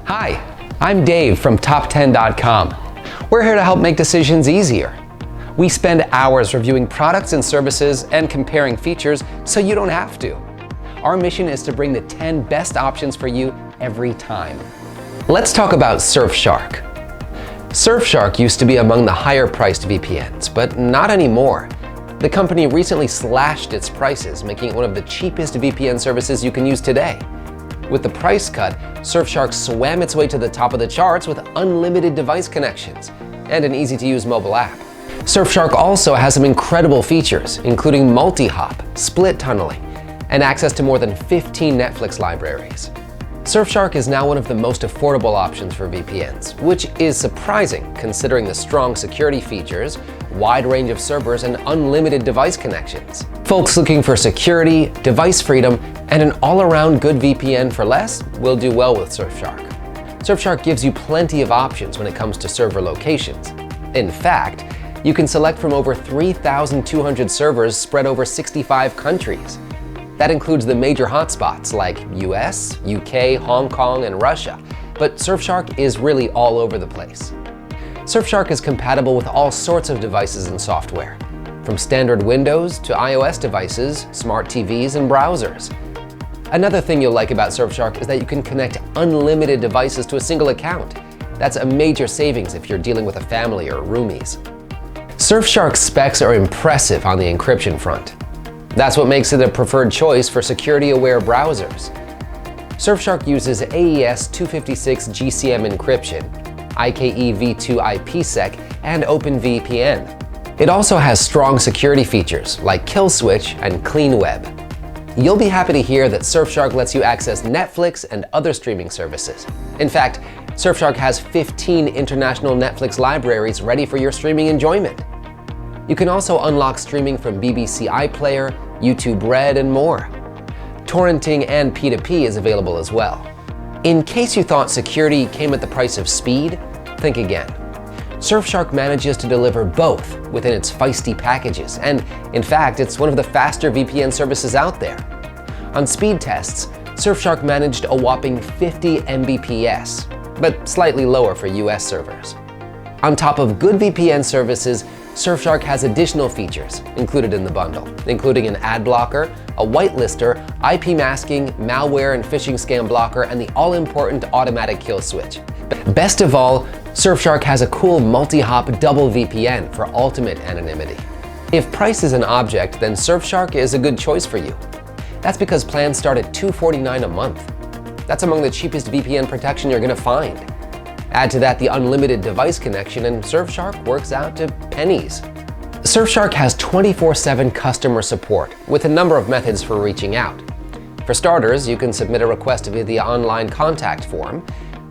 Hi, I'm Dave from top10.com. We're here to help make decisions easier. We spend hours reviewing products and services and comparing features so you don't have to. Our mission is to bring the 10 best options for you every time. Let's talk about Surfshark. Surfshark used to be among the higher priced VPNs, but not anymore. The company recently slashed its prices, making it one of the cheapest VPN services you can use today. With the price cut, Surfshark swam its way to the top of the charts with unlimited device connections and an easy-to-use mobile app. Surfshark also has some incredible features, including multi-hop, split tunneling, and access to more than 15 Netflix libraries. Surfshark is now one of the most affordable options for VPNs, which is surprising considering the strong security features, wide range of servers, and unlimited device connections. Folks looking for security, device freedom, and an all-around good VPN for less will do well with Surfshark. Surfshark gives you plenty of options when it comes to server locations. In fact, you can select from over 3,200 servers spread over 65 countries. That includes the major hotspots like US, UK, Hong Kong, and Russia, but Surfshark is really all over the place. Surfshark is compatible with all sorts of devices and software, from standard Windows to iOS devices, smart TVs, and browsers. Another thing you'll like about Surfshark is that you can connect unlimited devices to a single account. That's a major savings if you're dealing with a family or roomies. Surfshark's specs are impressive on the encryption front. That's what makes it a preferred choice for security-aware browsers. Surfshark uses AES 256 GCM encryption, IKE-v2 IPsec, and OpenVPN. It also has strong security features like Kill Switch and Clean Web. You'll be happy to hear that Surfshark lets you access Netflix and other streaming services. In fact, Surfshark has 15 international Netflix libraries ready for your streaming enjoyment. You can also unlock streaming from BBC iPlayer, YouTube Red, and more. Torrenting and P2P is available as well. In case you thought security came at the price of speed, think again. Surfshark manages to deliver both within its feisty packages, and in fact, it's one of the faster VPN services out there. On speed tests, Surfshark managed a whopping 50 Mbps, but slightly lower for US servers. On top of good VPN services, Surfshark has additional features included in the bundle, including an ad blocker, a whitelister, IP masking, malware and phishing scam blocker, and the all-important automatic kill switch. Best of all, Surfshark has a cool multi-hop double VPN for ultimate anonymity. If price is an object, then Surfshark is a good choice for you. That's because plans start at $249 a month. That's among the cheapest VPN protection you're gonna find. Add to that the unlimited device connection and Surfshark works out to pennies. Surfshark has 24/7 customer support with a number of methods for reaching out. For starters, you can submit a request via the online contact form,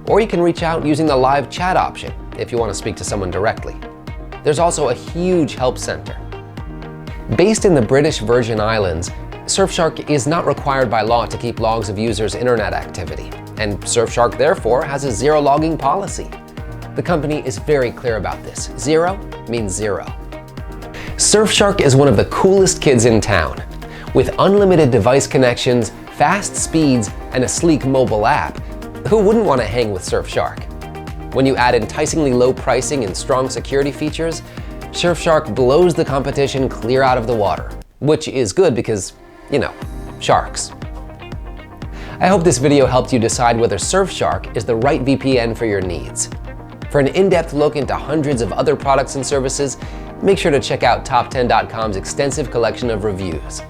or you can reach out using the live chat option if you want to speak to someone directly. There's also a huge help center. Based in the British Virgin Islands, Surfshark is not required by law to keep logs of users' internet activity, and Surfshark therefore has a zero logging policy. The company is very clear about this. Zero means zero. Surfshark is one of the coolest kids in town. With unlimited device connections, fast speeds, and a sleek mobile app, who wouldn't want to hang with Surfshark? When you add enticingly low pricing and strong security features, Surfshark blows the competition clear out of the water, which is good because, you know, sharks. I hope this video helped you decide whether Surfshark is the right VPN for your needs. For an in-depth look into hundreds of other products and services, make sure to check out top10.com's extensive collection of reviews.